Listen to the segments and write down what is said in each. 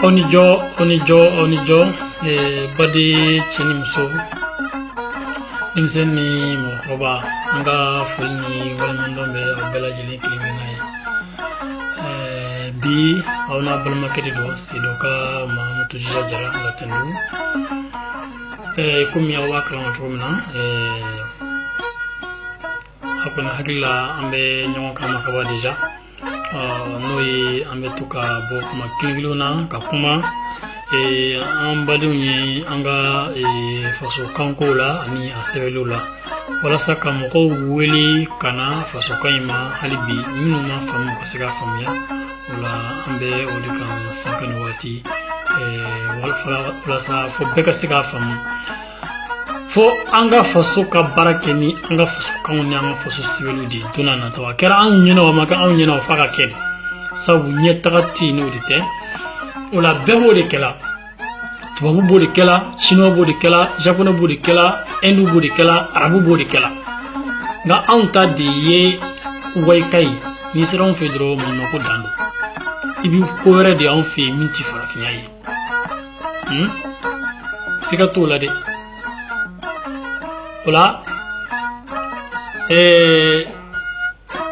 Onijo, badi chini muso. Nimseni mokroba, anga fulni walmandombe abela jeli kliminai. Bi auna balma kedido sidoka mamutu jara ngatendu. Kumi awa kala matumna. Hakuna hakila ambe nyonga kama kaba deja. Noi ambe tuka bo kuma kililuna kakuma ambadunye anga faso kankola ani asebelula wala saka moko weli kana faso kaima halibi minuma famu kasiga famia wala ambe odika sankani wati wala sa fo beka siga famu fo anga faso ka barakeni anga faso kawni anga faso sibeludi tunana tawa kera an nyina wa maka an nyina wa faka ken sabu nyetagati ni odite wala bebo de kela tubabu bo de kela chinois bo de kela japonais bo de kela hindu bo de kela arabu bo de kela nga anta de ye waikai ni seron fedro monoko dando ibi koere de an fe minti farafinya yi sikato la de wala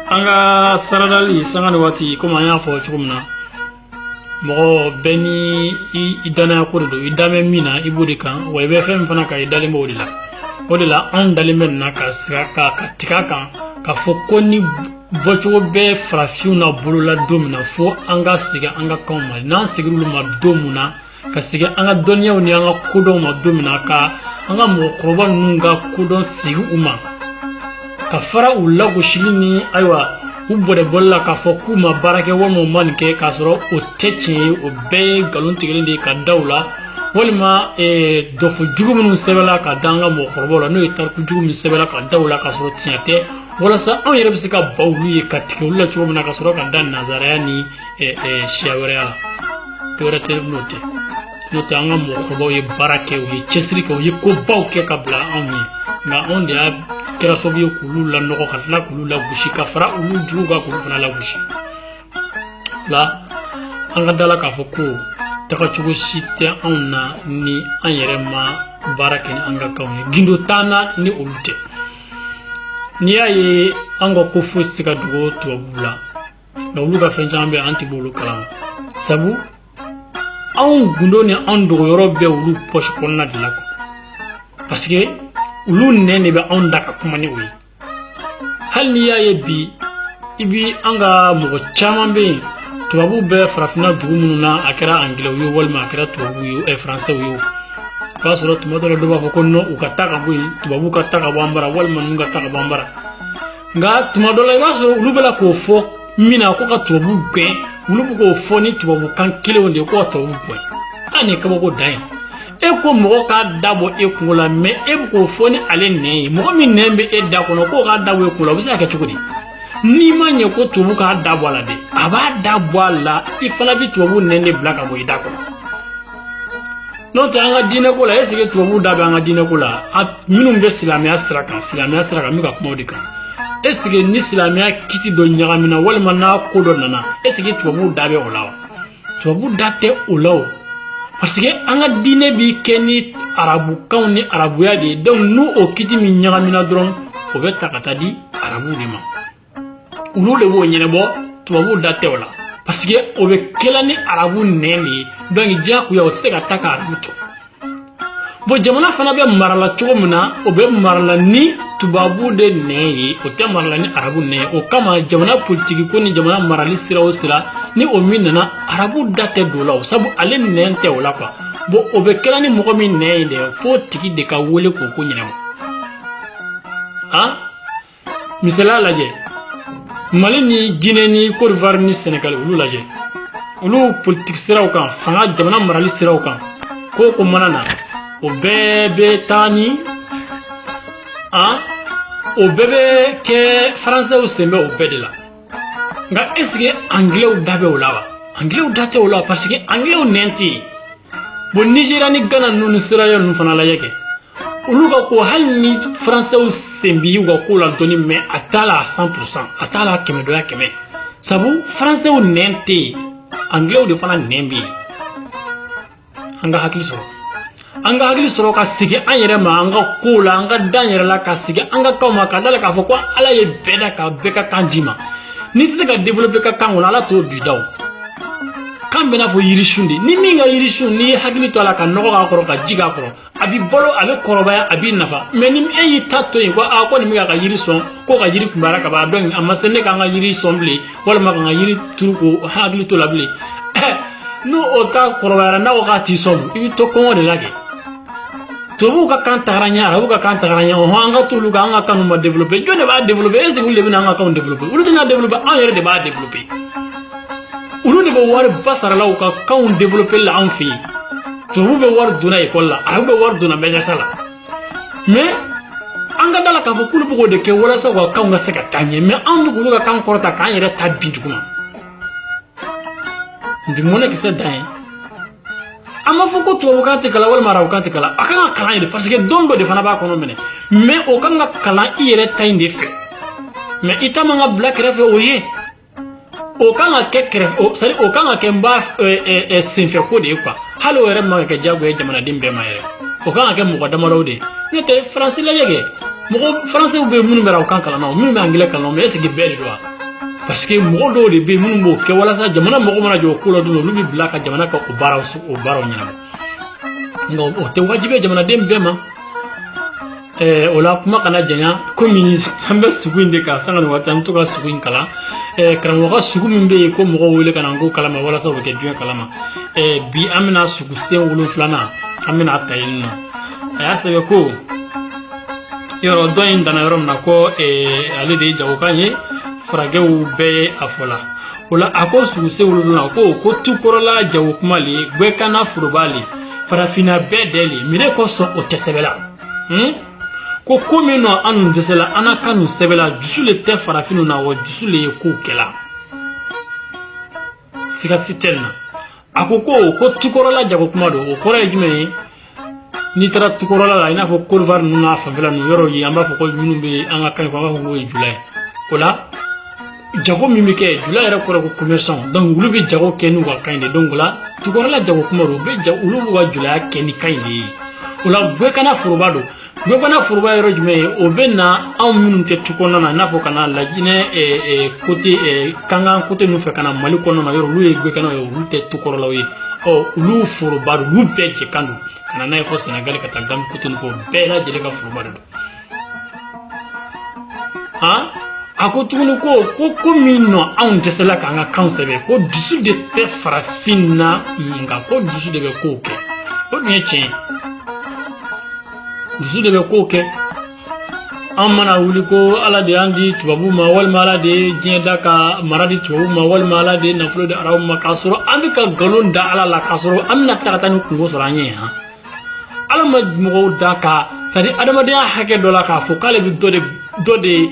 anga saradali sangani wati kuma ya fo chukumna mo beni idana ko do idame mina ibudi kan way be fem fana ka idale mo odila an dalimen na ka saka ka tikaka ka fo koni bocho be frafiuna bulula domina fo anga siga anga koma na sigirulu ma domuna ka siga anga donya oni anga kudo ma domina ka anga mo kroba nunga kudo sigu uma ka fara ulago shilini aywa ubode bolla ka fokuma barake womo manke ka soro o teche o be galon tigende ka dawla walma dofu jugumunu sebela ka danga mo korbola no itar ku jugum sebela ka dawla ka soro tiate wala sa on yere bisika bawli ka tikula chumuna ka soro ka dan nazarani shiawara dora te note anga mo korbo ye barake o ye chesri ko ye ko bawke ka bla oni na on dia kera sobiyo kulu la noko katla kulu la bushi ka fara ulu juga kulu fana la bushi la anga dala ka foko taka chugo site auna ni anyere ma barake ni anga kawni gindo tana ni ulute ni aye anga ko fusi ka dugo to bula na uluga fenjambe anti bulu kala sabu an gundo ni an dugo yorobe ulu posh konna dilako parce que ulu nene be onda ka kuma ni wi hal ni yaye bi ibi anga mo chama be tubabu be farafina dugumuna akira angilo yo walma akira tubabu yo français yo pasoro tumadolo do ba ko no ukataka bu tubabu kataka bambara walma nunga taka bambara nga tumadolo yaso ulu bela ko fo mina ko ka tubabu be ulu ko fo ni tubabu kan kile wonde ko tubabu be ani ka ko dai eko mo ka dabo ekola me eko foni ale ne mo mi nembe e da kono ko ka dabo ekola bisa ka chukudi ni manye ko tubu ka dabo ala de aba dabo ala ifala bi tubu nene blaka bo ida ko no tanga dine ko la esike tubu dabo anga dine ko la minum be silamiya siraka mi ka kuma odika esike ni silamiya kiti do nyagamina wal manna ko do nana esike tubu dabe olawa tubu date olawa parce que anga dine bi keni arabu kauni arabu ya de donc nous o kiti mi nyagamina dron o be takata di arabu de ma ulu de bo nyene bo tubabu date wala parce que o be kelani arabu neni donc jaku ya o sega taka arabu to bo jamana fana be marala chomuna o be marala ni tubabu de neyi o te marala ni arabu ne o kama jamana politique ko ni jamana marali sira o sira ni o minna arabu date dola sabu ale nente wala kwa bo o be kelani mo mi neyi de fo tiki de ka wole ko nyinam misala laje Mali ni Guinée ni Côte d'Ivoire ni Sénégal ulu laje ulu politique sira o kan fanga jamana marali sira o kan ko manana o bebe tani o bebe ke français o sembe o bedela nga esige anglais o dabe o lawa anglais o date o lawa parce que anglais o nenti bo Nigeria ni Ghana no Sierra no fana la yeke uluga ko halni français o sembi uga ko la doni mais atala 100% atala keme do la keme sabu français o nenti anglais o de fana nembi anga hakili soro ka sigi an yɛrɛ ma an ka ko la an ka dan yɛrɛ la ka sigi an ka kanw ma ka dala k'a fɔ ko ala ye bɛɛ da ka bɛɛ ka kan di ma ni tɛ se ka développer ka kan kɔnɔ ala t'o bi da o kan bɛ n'a fɔ yirisun de ni min ka yirisun n'i ye hakili to a la ka nɔgɔ k'a kɔrɔ ka ji k'a kɔrɔ a bi balo a bɛ kɔrɔbaya a b'i nafa mais ni e y'i ta to yen ko a ko nin bɛ ka yiri sɔn ko ka yiri kunbara ka ban donc a ma se ne k'an ka yiri sɔn bilen walima ka n ka yiri turu ko hakili to la bilen n'o o ta kɔrɔbayara n'a ko k'a t'i sɔn i bɛ to kɔngɔ de la kɛ tubabuw ka kan tagara ɲɛ arabuw ka kan tagara ɲɛ an ka t'olu kan an ka kan ma développer jɔn de b'a développer est-ce que olu de bɛ n'an ka kanw développer olu tɛ n'a développer an yɛrɛ de b'a développer olu de bɛ wari ba sara la u ka kanw développer la an fɛ yen tubabuw bɛ wari donna école la arabuw bɛ wari donna médiasa la mais an ka da la k'a fɔ k'olu bɛ k'o de kɛ walasa u ka kanw ka se ka taa ɲɛ mais an bɛ k'olu ka kan kɔrɔta k'an yɛrɛ ta bin duguma nti mun ne kisɛ dan ye an b'a fɔ ko tubabukan tɛ kalan walima arabukan tɛ kalan a kan ka kalan yɛrɛ parce que don dɔ de fana b'a kɔnɔ minɛ mais o kan ka kalan i yɛrɛ ta in de fɛ mais i ta man ka bila kɛrɛfɛ o ye o kan ka kɛ kɛrɛfɛ c'est à dire o kan ka kɛ n b'a senfɛ ko de ye quoi hali o yɛrɛ man ka kɛ diyagoya ye jamanaden bɛɛ ma yɛrɛ o kan ka kɛ mɔgɔ damadɔw de ye n'o tɛ faransi lajɛ kɛ mɔgɔ faransɛw bɛ yen minnu bɛ arabukan kalan na minnu bɛ angilɛ kalan na mais est ce que bɛɛ de don wa parce que mɔgɔ dɔw de bɛ yen minnu b'o kɛ walasa jamana mɔgɔ mana jɔ o ko la don olu bɛ bila ka jamana ka o baaraw ɲɛnabɔ nka o tɛ wajibi ye jamanaden bɛɛ ma o la kuma kana janya komi an bɛ sugu in de kan sanga ni waati an bɛ to ka sugu in kalan karamɔgɔ ka sugu min bɛ yen ko mɔgɔw wele ka na n ko kalama walasa o bɛ kɛ diɲɛ kalama bi an bɛna sugu sen 7 an bɛna ta yen nɔ a y'a sɛbɛn ko yɔrɔ dɔ in danna yɔrɔ min na ko ale de ye jagokan ye furakɛw bɛɛ a fɔ la o la a ko sugu sen 7 ko tukɔrɔla jago kuma le gbɛkana foroba le farafinna bɛɛ dɛ le mire kosɔn o tɛ sɛbɛ la ko min nɔ an nun dɛsɛ la an ka nun sɛbɛ la dusu le tɛ farafinw na wa dusu le ye kow kɛla sigasi tɛ nin na a ko tukɔrɔla jago kuma don o kɔrɔ ye jumɛn ye n'i taara tukɔrɔla la i n'a fɔ Côte d'Ivoire ninnu n'a fanfɛla ninnu yɔrɔ ye an b'a fɔ ko minnu bɛ an ka kan an b'a fɔ k'o ye jula ye o la jago min bɛ kɛ jula yɛrɛ kɔrɔ ko commerçant donc olu bɛ jago kɛ n'u ka kan de donc o la tukɔrɔla jago kuma don olu b'u ka julaya kɛ ni kan de ye o la gbɛkana foroba don gbɛkana foroba yɔrɔ jumɛn ye o bɛ na anw minnu tɛ tu kɔnɔna na i n'a fɔ ka na Lajinɛ côté Kankan côté ninnu fɛ ka na Mali kɔnɔna na yɔrɔ olu ye gbɛkanaw ye olu tɛ tukɔrɔlaw ye olu foroba don olu bɛɛ jɛ kan don ka na n'a ye fɔ Sénégal ka taa Gambie côté ninnu fɛ bɛɛ lajɛlen ka foroba de don a ko tuguni ko min nɔ anw tɛ se la k'an ka kan sɛbɛn ko dusu de tɛ farafin na nka ko dusu de bɛ kow kɛ o dun ye tiɲɛ ye dusu de bɛ kow kɛ an mana wuli ko ala de y'an di tubabu ma walima ala de ye diɲɛ da ka mara di tubabu ma walima ala de ye nafolo di arabu ma k'a sɔrɔ an bɛ ka nkalon da ala la k'a sɔrɔ an bɛna tila ka taa ni kungo sɔrɔ an ɲɛ han ala ma mɔgɔw da ka c'est à dire adamadenya hakɛ dɔ la k'a fɔ k'ale bɛ dɔ de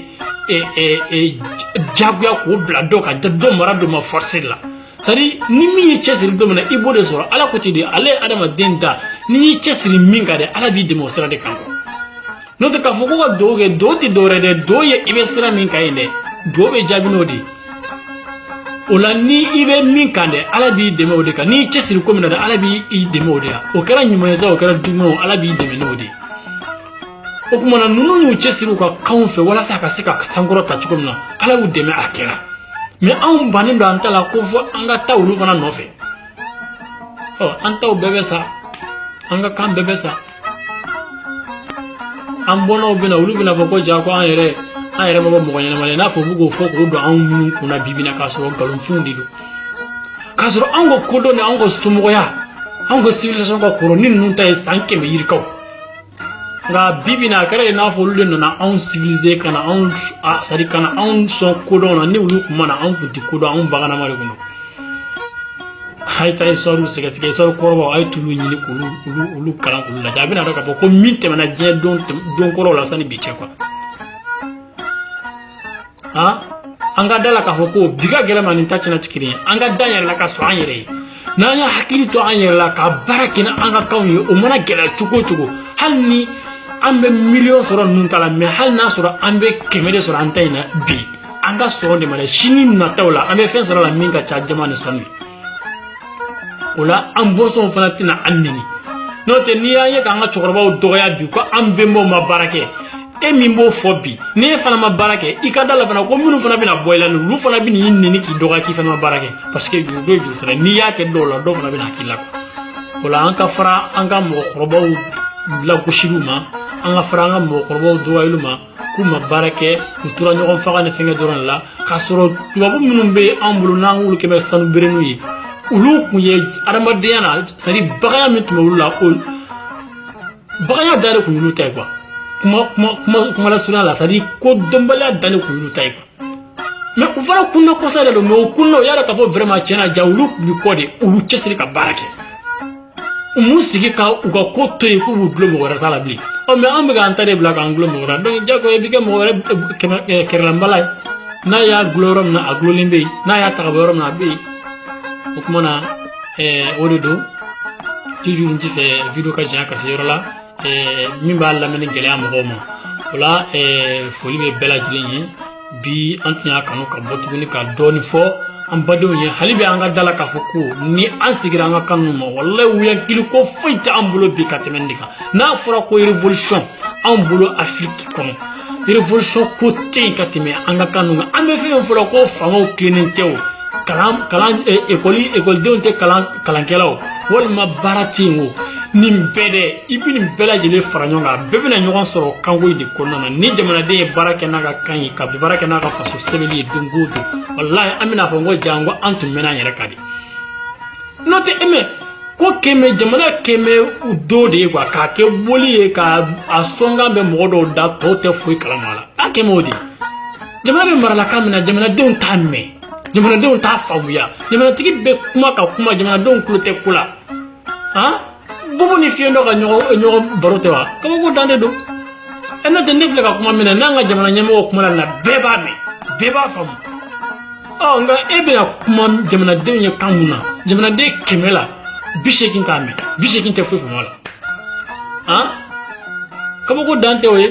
jagoya k'o bila dɔ kan dɔ mara dɔ ma forcer la c'est à dire ni min y'i cɛsiri don min na i b'o de sɔrɔ ala ko ten de ale ye adamaden da n'i y'i cɛsiri min kan dɛ ala b'i dɛmɛ o sira de kan n'o tɛ k'a fɔ ko ka dugawu kɛ dugawu tɛ dɔwɛrɛ dɛ dugawu ye i bɛ sira min kan yen dɛ dugawu bɛ jaabi n'o de ye o la ni i bɛ min kan dɛ ala b'i dɛmɛ o de kan n'i y'i cɛsiri ko min na dɛ ala b'i dɛmɛ o de la o kɛra ɲuman ye sa o kɛra juguman ye ala b'i dɛmɛ n'o de ye o tuma na ninnu y'u cɛsiri u ka kanw fɛ walasa a ka se ka sankɔrɔ ta cogo min na ala y'u dɛmɛ a kɛra mais anw bannen don an ta la ko fɔ an ka taa olu fana nɔfɛ an taw bɛɛ bɛ sa an ka kan bɛɛ bɛ sa an bɔnnaw bɛ na olu bɛna fɔ ko ja ko an yɛrɛ ma bɔ mɔgɔ ɲɛnama ye n'a fɔ k'u k'o fɔ k'o don anw minnu kunna bi na k'a sɔrɔ nkalonfɛnw de don k'a sɔrɔ anw ka kodɔn ni anw ka somɔgɔya anw ka civilisation ka kɔrɔ ni ninnu ta ye san 100 yirikaw nka bi na a kɛra i n'a fɔ olu de nana anw civiliser ka na anw c'est à dire ka na anw sɔn kodɔn na ni olu tun ma na anw tun tɛ kodɔn anw baganama de tun don a ye taa histoire sɛgɛsɛgɛ histoire kɔrɔbaw a ye tulu ɲini k'olu kalan k'olu lajɛ a bɛna dɔn k'a fɔ ko min tɛmɛna diɲɛ don kɔrɔw la sani bi cɛ quoi an ka da la k'a fɔ ko bi ka gɛlɛn ma nin ta cɛna tɛ kelen ye an ka da an yɛrɛ la ka sɔn an yɛrɛ ye n'an y'a hakili to an yɛrɛ la ka baara kɛ ni an ka kanw ye o mana gɛlɛya cogo o cogo hali ni an bɛ miliyɔn sɔrɔ ninnu ta la mais hali n'a sɔrɔ an bɛ 100 de sɔrɔ an ta in na bi an ka sɔrɔ de ma dɛ sini nataw la an bɛ fɛn sɔrɔ la min ka ca jama ni sanu ye ola amboso fana tina annini note ni ya ye kanga chokoroba doya bi ko ambembo mabarake e mimbo fobi ne fana mabarake ikadala fana ko minu fana bina boyla lu fana bini yinni ki doga ki fana mabarake parce que do fana ni ya ke do la do fana bina kila ola anka fara anga mo khoroba la kushiruma anga fara anga mo khoroba doyaluma kuma barake kutura nyogon faga ne fenga doran la kasoro tubabu minnu be ambulu nangulu kebe sanu berenu yi ulu kuye aramadiyana sari bagaya min tumaulu la ko bagaya dare ku yulu tay quoi kuma la suna la sari ko dombala dale ku yulu tay quoi mais u fara kunna ko sare do me kunno yara ka fo vraiment tiena jawlu ni kode ulu cesri ka barake umusigi ka uga ko toy ko wudlo mo wara tala bli o me am ga antare bla ka anglo mo wara donc jago e biga mo wara kerlam balay na ya glorom na aglolimbe na ya tagaborom na be okumana ododo toujours nti fe video ka jana ka seyrola min ba la men gele am homo wala foli be bela jilini bi antnya kanu ka botuguni ka doni fo am bado ye halibe anga dala ka fuku ni ansigira anga kanu mo wallahi wuya kili ko foita ambulo bi ka temendika na fura ko revolution ambulo afrique kono revolution ko tin ka teme anga kanu ambe fe fura ko fango cleaning tew kalam école de onte kalan kelaw wal ma baratingo nimbede ibini bela jele faranyonga bebena nyogon soro kango di konana ni jamana de barake naga kanyi ka barake naga faso sebeli dungudu wallahi amina fongo jango antu mena yere kadi note eme ko keme jamana keme udo de kwa ka ke boli ka asonga be modo da tote fuy kalamala akeme odi jamana be marala kamina jamana de on tamme jamana de on ta famuya jamana tigi be kuma ka kuma jamana de on kulote kula ha bobo ni fiendo ga nyogo barote wa kama go dande do ena de nefle ka kuma mena nanga jamana nyamo kuma na beba fam oh nga ebe na kuma jamana de nya kamuna jamana de kemela bishekin kame bishekin te fu mala ha kama go dante we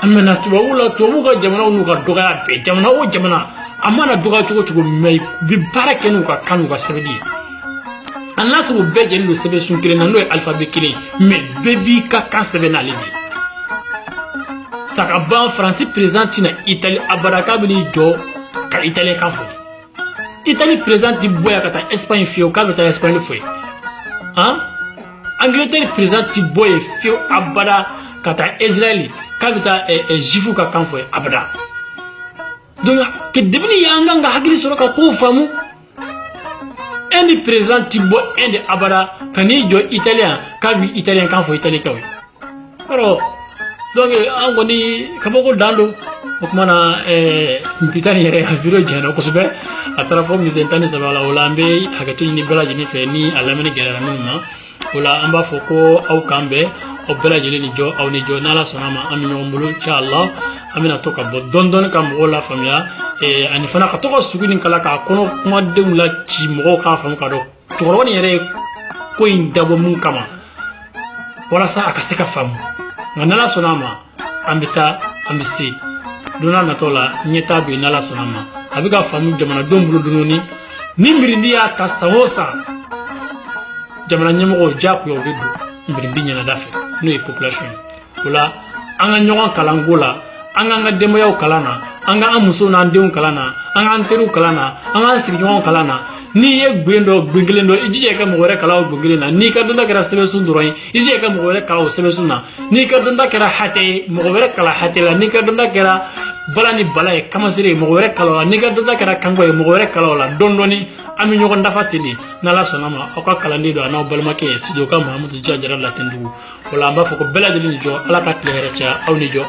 amena tuba wula tuba ga jamana unu ka doga be jamana o jamana amana doga chugo mai bi barakenu ka kanu ka sebedi Allah tu beje no sebe sun kile na no alphabet kile mais bebi ka kan sebe na lidi saka ban français présente na Italie abaraka bini do ka Italie ka fo Italie présente di boya kata Espagne fio ka beta Espagne fo hein Angleterre présente di boya fio abada kata Israël ka beta jifu ka kan fo abada donc ke debini yanga nga hagiri soro ka ko famu indi présent tibo indi abara kani jo italien kabi italien kan fo italien kawi alors donc angoni kaboko dando okumana mpitani yere video jeno ko sube atara fo mizentani sabala olambe hagati ni bela jini fe ni alamene gera minma wala amba fo ko au kambe o bela jini ni jo au ni jo nala sonama amino mbulu inshallah amina toka bo dondon kam wala famia ani fana ka toka sugini kala ka kono kuma de la ci mo ka fam ka do to woni yere ko indabo mun kama wala sa aka seka fam nala sonama ambita ambisi dona na tola nyeta bi nala sonama abiga famu jamana dombulu dunoni nimbiri ya ka sawosa jamana nyemo japu yo vidu nimbiri nyana dafe no e population wala anga nyogon kalangola anga demo yaw kalana anga amuso na ndeun kalana anga anteru kalana anga signyon kalana ni ye gbendo gbengelendo ijije ka mo wore kala gbengelena ni ka dunda kara sebe sunduroi ijije ka mo wore kala sebe sunna ni ka dunda kara hate mo wore kala hate la ni ka dunda kara balani balay kamasire mo wore kala ni ka dunda kara kango mo wore kala la dondoni ami nyogo ndafatini nala sonama aka kalandi do na balmake sido ka Muhammadu Jajara la tendu wala mba foko bela de ni jo ala ka tlere cha awni jo